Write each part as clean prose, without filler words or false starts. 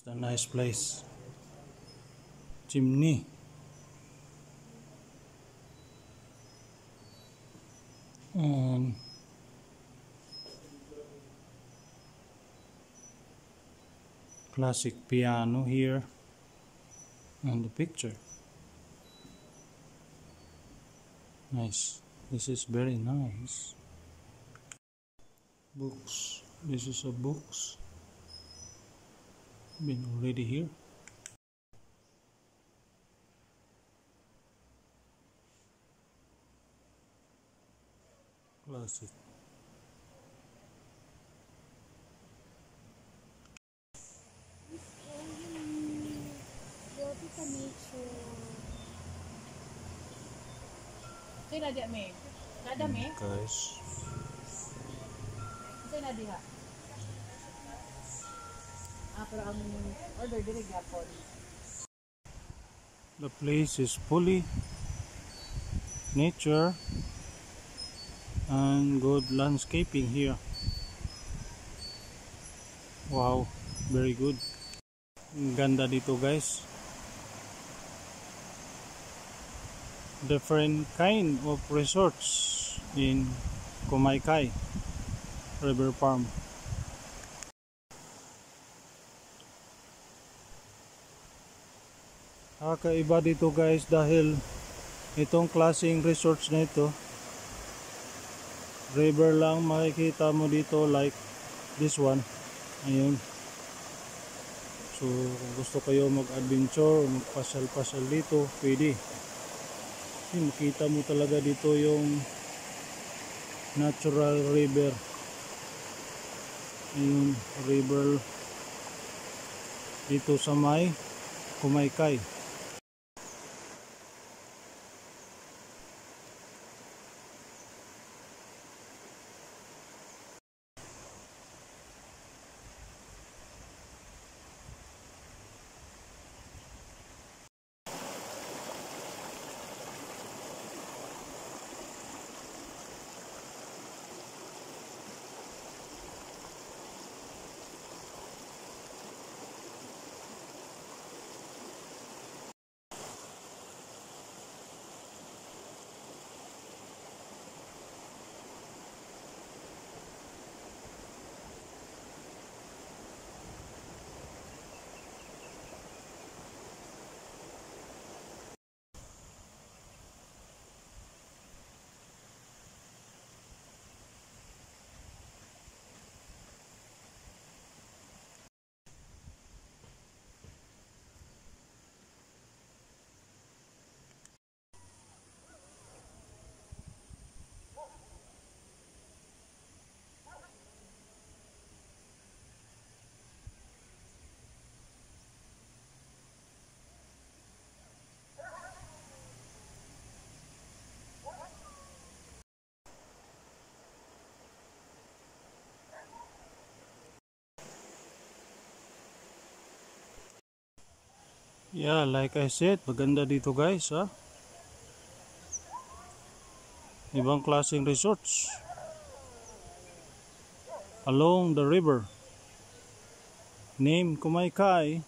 It's a nice place. Chimney. And classic piano here on the picture. Nice. This is very nice. Books. This is a books. Been already here. Classic. Say na dia me. Nada me. Guys. Say na diha. Pero ang order diri gyapon. The place is fully nature and good landscaping here. Wow, very good. Ang ganda dito guys. Different kind of resorts in Kumaykay River Farm. Kakaiba dito guys dahil itong klaseng resorts na ito, river lang makikita mo dito like this one. Ayun. So kung gusto kayo mag-adventure, magpasyal-pasyal dito, pwede. Makita mo talaga dito yung natural river. Ayun, river dito sa may Kumaykay. Yeah, like I said, maganda dito guys, ha. Ibang klaseng resorts along the river. Name Kumaykai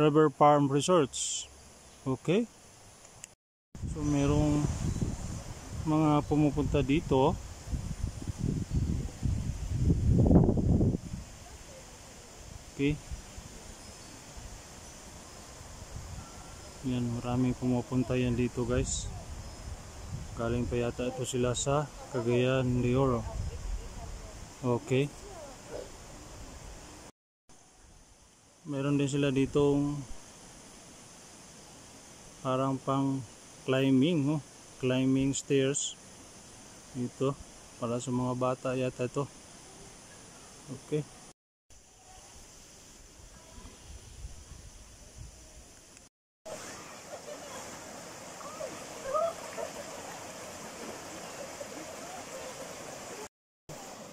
River Farm Resorts. Okay? So merong mga pumupunta dito. Okay? Yan, maraming pumupunta yan dito guys. Galing pa yata ito sila sa Cagayan de Oro. Okay. Meron din sila ditong parang pang climbing, climbing stairs. Ito, para sa mga bata yata ito. Okay.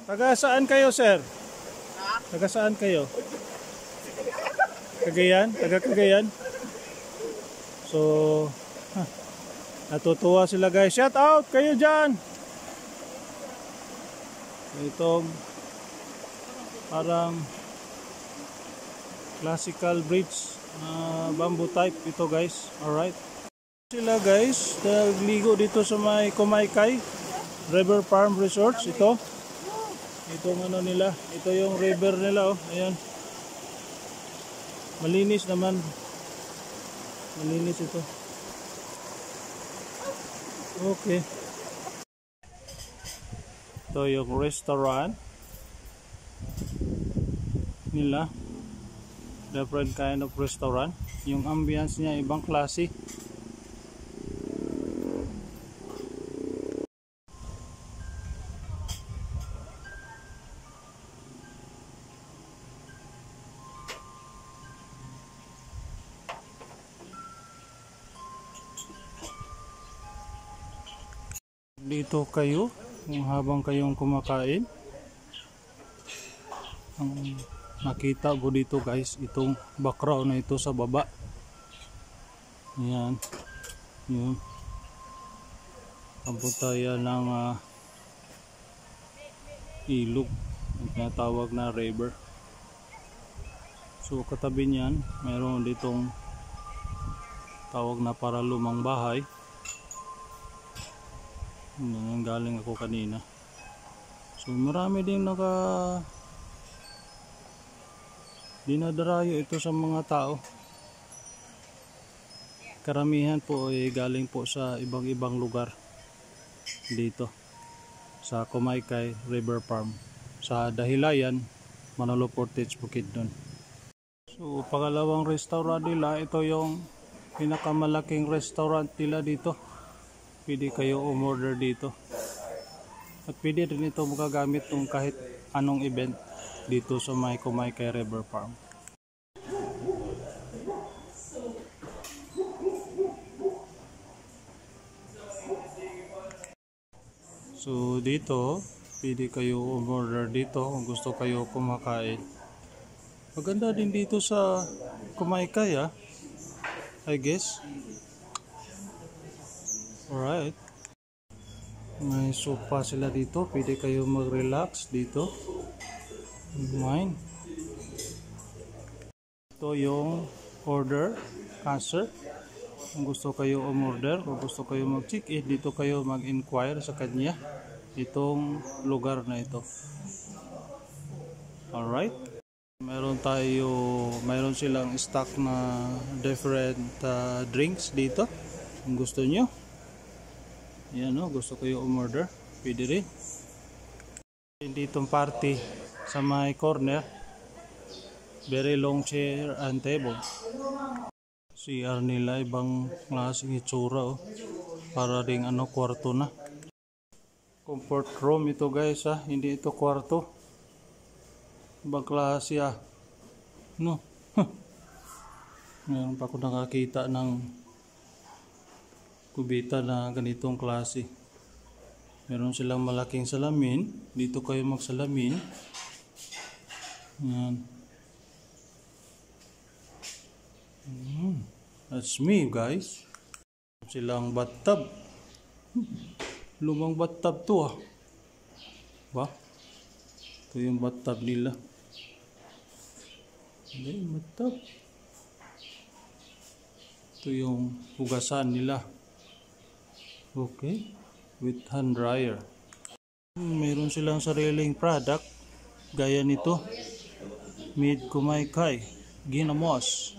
Taga saan kayo, sir? Taga saan kayo? Cagayan? Taga Cagayan? So, natutuwa sila guys. Shout out kayo dyan! Itong parang classical bridge, bamboo type ito guys. Alright. Sila guys, nagligo dito sa may Kumaykai River Farm Resorts. Itong ano nila, ito yung river nila, ayan. Malinis naman. Malinis ito. Okay. Ito yung restaurant nila. Different kind of restaurant. Yung ambience niya ibang klase. Dito kayo, habang kayong kumakain, ang nakita ko dito guys, itong background na ito sa baba. Ayan, yun. Kabutayan ng ilog, ang tinatawag na river. So katabi niyan, mayroon ditong tawag na para lumang bahay. Galing ako kanina. So marami din dinadarayo ito sa mga tao. Karamihan po ay galing po sa ibang lugar dito sa Kumaykai River Farm sa Dahilayan, Manalo Portage, Bukidnon. So pangalawang restaurant nila, ito yung pinakamalaking restaurant nila dito. Pwede kayo umorder dito. At pwede rin ito magagamit ng kahit anong event dito sa may Kumaykai River Farm. So dito, pwede kayo umorder dito kung gusto kayo kumakain. Maganda din dito sa Kumaykai, I guess. Alright. May sofa sila dito. Pwede kayo mag-relax dito. Mine. Ito yung order answer. Kung gusto kayo umorder, kung gusto kayo mag-check-in, dito kayo mag-inquire sa kanya. Itong lugar na ito. Alright. Mayroon silang stock na different drinks dito. Kung gusto nyo. Yan, gusto kayo umorder, pwede rin. Ditong party sa my corner, very long chair and table. CR nila ibang klaseng itsura, para ring kwarto na. Comfort room ito guys, hindi ito kwarto. Ibang klase, no. Ngayon pa ako nakakita ng kubita na ganitong klase. Meron silang malaking salamin. Dito kayo magsalamin. Yan. That's me, guys. Silang bathtub. Lumang bathtub to ah. Ba? Ito yung bathtub nila. Hindi, bathtub. Ito yung hugasan nila. Okay. With hand dryer. Meron silang sariling product. Gaya nito. Made Kumaikai. Ginamos.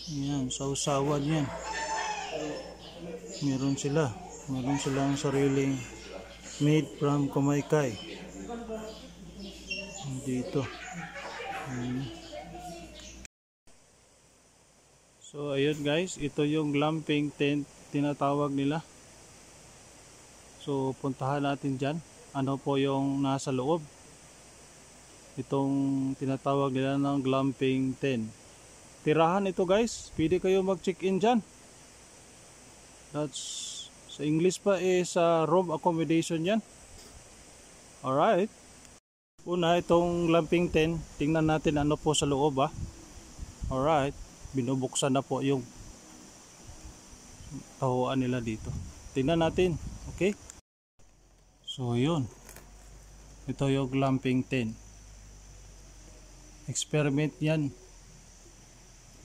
Yan, sausawan yan. Meron silang sariling made from Kumaikai. Dito. So ayun guys, ito yung glamping tent tinatawag nila. So puntahan natin dyan. Ano po yung nasa loob? Itong tinatawag nila ng glamping tent. Tirahan ito guys. Pwede kayo mag-check-in dyan. That's sa English pa is room accommodation yan. Alright. Una, itong glamping tent. Tingnan natin ano po sa loob ah. Alright. Binubuksan na po yung tahuan nila dito. Tingnan natin. Okay. So yun. Ito yung glamping tent. Experiment yan.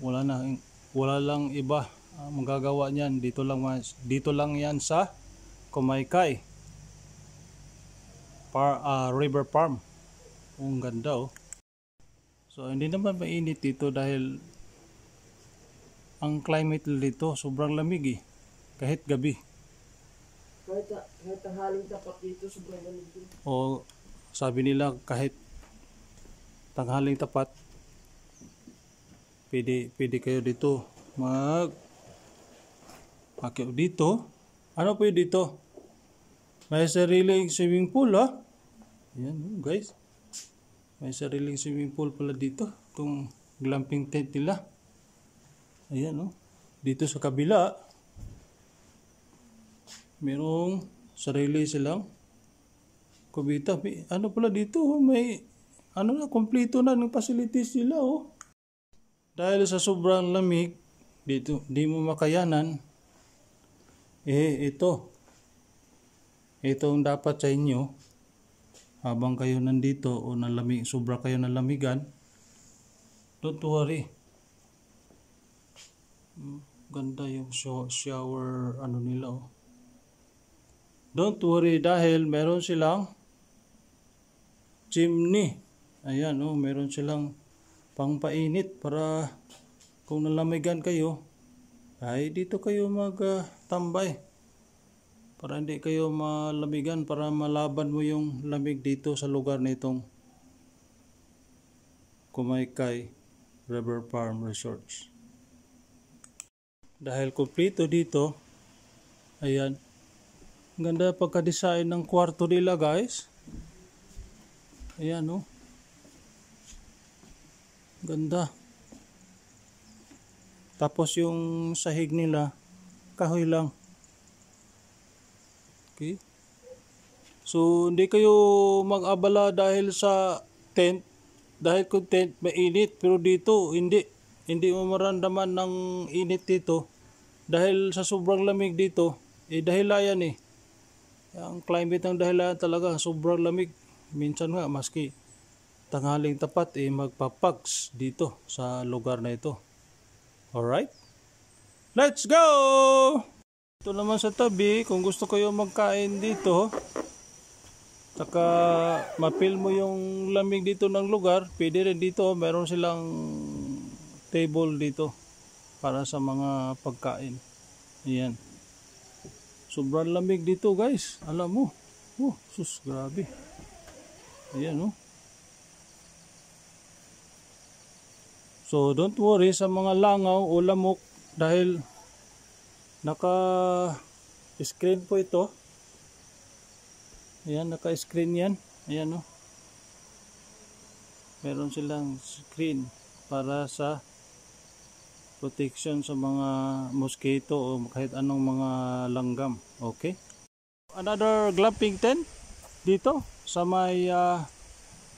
Wala lang iba magagawa niyan. Dito lang yan sa Kumaikai River Farm. Ang ganda oh. So hindi naman mainit dito dahil ang climate dito sobrang lamig eh. Kahit gabi. Kahit tanghaling tapat dito sobrang lamig din. O sabi nila kahit tanghaling tapat pwede kayo dito akit dito. Ano po dito? May sariling swimming pool ha. Ayan guys. May sariling swimming pool pala dito. Itong glamping tent nila. Ayan dito sa kabila merong sarili silang kubita. Ano pala dito may kompleto na ng facilities nila oh. Dahil sa sobrang lamig dito, di mo makayanan itong dapat sa inyo habang kayo nandito o sobra kayo nalamigan. Don't worry. Ganda yung shower nila oh. Don't worry dahil meron silang chimney. Ayan meron silang pangpainit para kung nalamigan kayo ay dito kayo magtambay para hindi kayo malamigan, para malaban mo yung lamig dito sa lugar nitong Kumaikai River Farm Resorts. Dahil kumpleto dito, ayan, ganda pagka-design ng kwarto nila guys. Ayan ganda. Tapos yung sahig nila kahoy lang. Okay. So hindi kayo mag-abala dahil sa tent. Dahil kung tent mainit, pero dito hindi mo maramdaman ng init dito dahil sa sobrang lamig dito. Dahilayan ang climate ng dahilayan talaga sobrang lamig. Minsan nga maski tanghaling tapat magpapags dito sa lugar na ito. Alright? Let's go! Ito naman sa tabi, kung gusto kayo magkain dito, saka mapil mo yung lamig dito ng lugar, pwede rin dito, meron silang table dito para sa mga pagkain. Ayan. Sobrang lamig dito guys, alam mo. Sus, grabe. Ayan So don't worry sa mga langaw o lamok dahil naka-screen po ito. Ayan, naka-screen yan. Ayan Meron silang screen para sa protection sa mga mosquito o kahit anong mga langgam. Okay? Another glamping tent dito sa may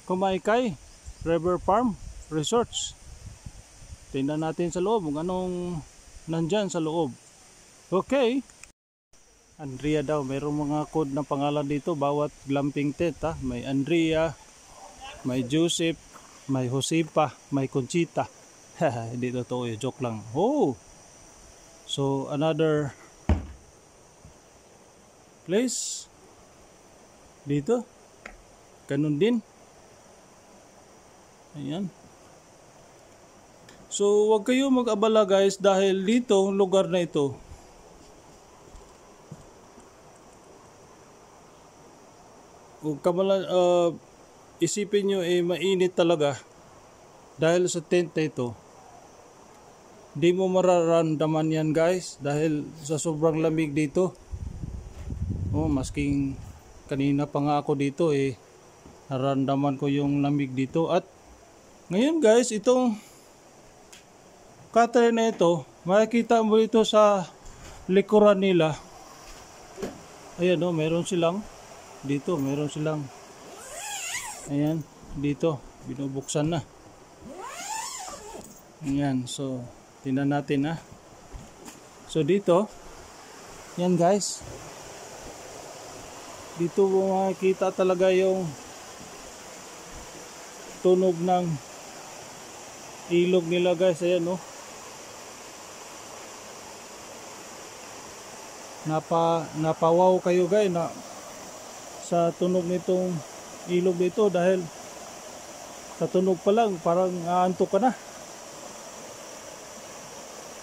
Kumaikai River Farm Resorts. tingnan natin sa loob kung anong nandyan sa loob. Okay. Andrea daw, mayroong mga code na pangalan dito bawat glamping tent ha. May Andrea, may Joseph, may Josepa, may Conchita. Hindi totoo yun, joke lang. Oh! So another place dito. Ganun din. Ayan. So wag kayo mag-abala guys dahil dito, lugar na ito, isipin nyo mainit talaga dahil sa tent na ito. Di mo mararamdaman yan guys dahil sa sobrang lamig dito. Oh, masking kanina pa nga ako dito nararamdaman ko yung lamig dito. At ngayon guys, itong cutter na ito, makikita mo ito sa likuran nila. Ayan o, meron silang dito, meron silang, ayan, dito, binubuksan na. Ayan, so, tingnan natin ha. So, dito, yan guys, dito mo makikita talaga yung tunog ng ilog nila guys, ayan o. Napawaw kayo guys na sa tunog nitong ilog dito dahil sa tunog pa lang parang aantok ka na.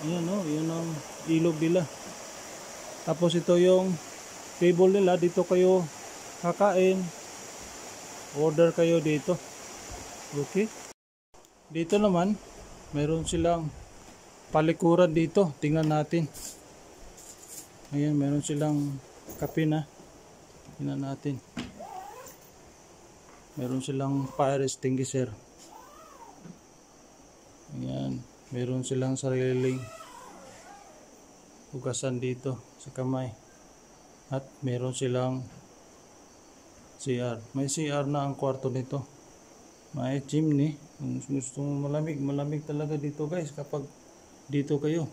Ayan o, yun ang ilog nila. Tapos ito yung table nila, dito kayo kakain, order kayo dito. Okay, dito naman meron silang palikuran dito, tingnan natin. Ayan, meron silang kape na. Tingnan natin. Meron silang fire extinguisher. Ayan, meron silang sariling hugasan dito sa kamay. At meron silang CR. May CR na ang kwarto nito. May chimney. Kung gusto mo malamig talaga dito guys kapag dito kayo.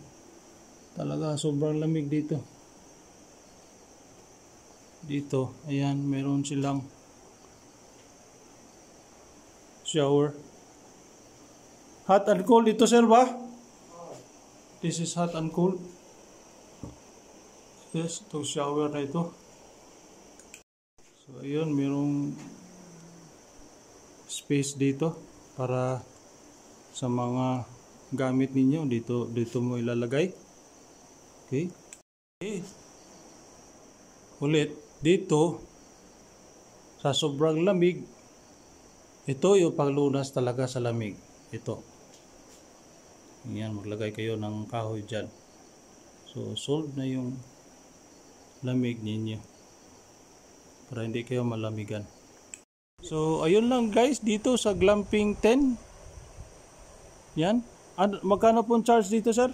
Talaga sobrang lamig dito. Dito, ayan, meron silang shower. Hot and cold dito sir ba? This is hot and cold. Yes, itong shower na ito. So ayun, merong space dito para sa mga gamit ninyo. Dito mo ilalagay. Okay. Ulit, dito sa sobrang lamig, ito yung paglunas talaga sa lamig. Ito. Yan, maglagay kayo ng kahoy dyan. So, solve na yung lamig ninyo para hindi kayo malamigan. So, ayun lang guys dito sa glamping tent. Yan. Magkano pong charge dito sir?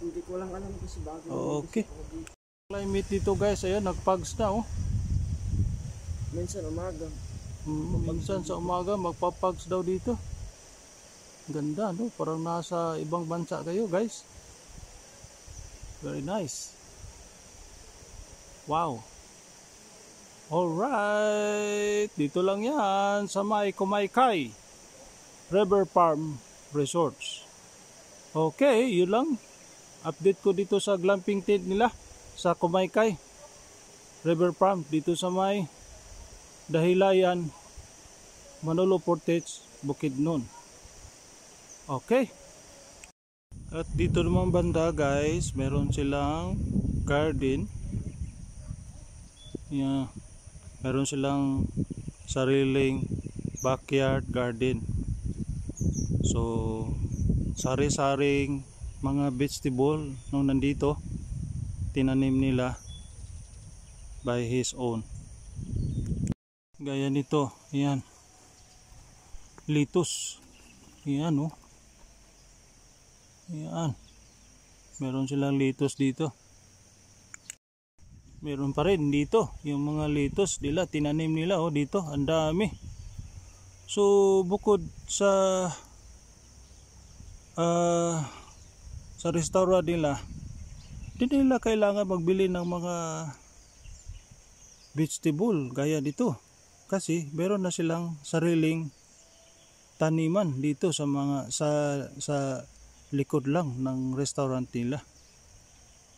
Hindi ko lang alam kasi bago. Okay. Climate dito guys, ayun, nagpags na oh. Minsan umaga. Minsan sa umaga magpapags daw dito. Ganda no, parang nasa ibang bansa kayo guys. Very nice. Wow. Alright, dito lang yan sa may Kumaykay River Farm Resorts. Okay, yun lang. Update ko dito sa glamping tent nila sa Kumaykay River Farm dito sa may Dahilayan, Manolo Portage, Bukidnon. Okay. At dito naman banda guys, meron silang garden. Yeah. Meron silang sariling backyard garden. So, sari-saring mga vegetable nung nandito, tinanim nila by his own. Gaya nito, yan. Litos. Yan oh. Yan. Meron silang litos dito. Meron pa rin dito. Yung mga litos nila, tinanim nila oh dito. Ang dami. So bukod sa sa restaurant nila, hindi nila kailangan magbili ng mga vegetable gaya dito. Kasi meron na silang sariling taniman dito sa mga sa likod lang ng restaurant nila.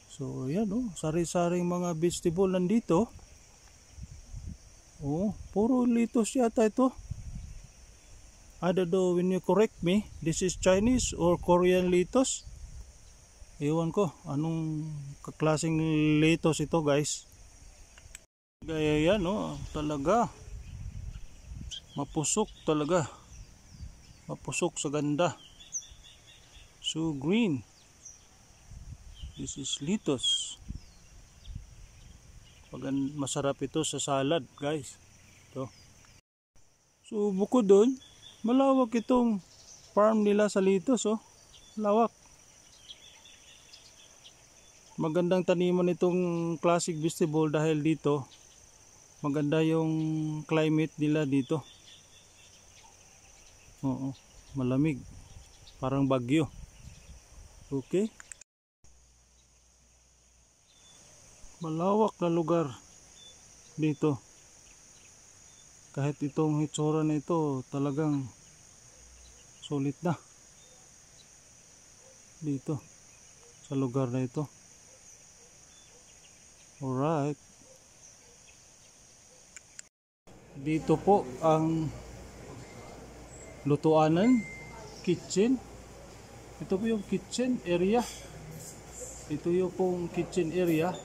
So yan sari-saring mga vegetable nandito. Puro litos yata ito. I don't know, when you correct me, this is Chinese or Korean litos. Ewan ko anong kaklaseng litos ito, guys. Gaya yan talaga mapusok talaga. Mapusok sa ganda. So green. This is litos. Masarap ito sa salad, guys. Ito. So bukod doon, malawak itong farm nila sa litos, lawak. Magandang taniman itong classic vegetable dahil dito maganda yung climate nila dito. Malamig, parang bagyo. Okay, malawak na lugar dito. Kahit itong hitsura na ito talagang sulit na dito sa lugar na ito. Alright, dito po ang lutuanan, kitchen. Ito po yung kitchen area. Ito yung pong kitchen area.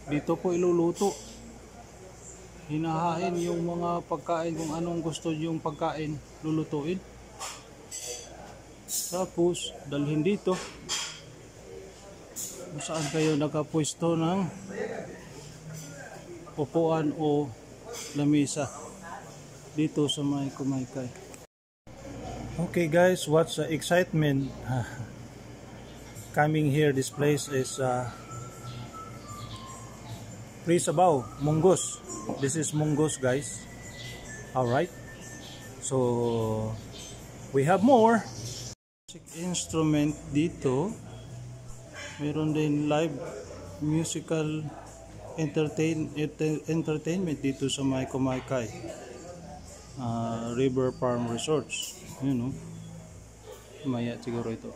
Dito po iluluto. Hinahain yung mga pagkain, kung anong gusto yung pagkain lulutuin. Tapos dalhin dito kung saan kayo nakapwesto ng upuan o lamesa dito sa may Kumaykay. Okay guys, what's the excitement coming here? This place is Prisabaw, Munggos. This is Munggos, guys. Alright, so we have more music instrument dito. Meron din live musical entertainment dito sa may Kumaykay River Farm Resorts. Maya siguro ito.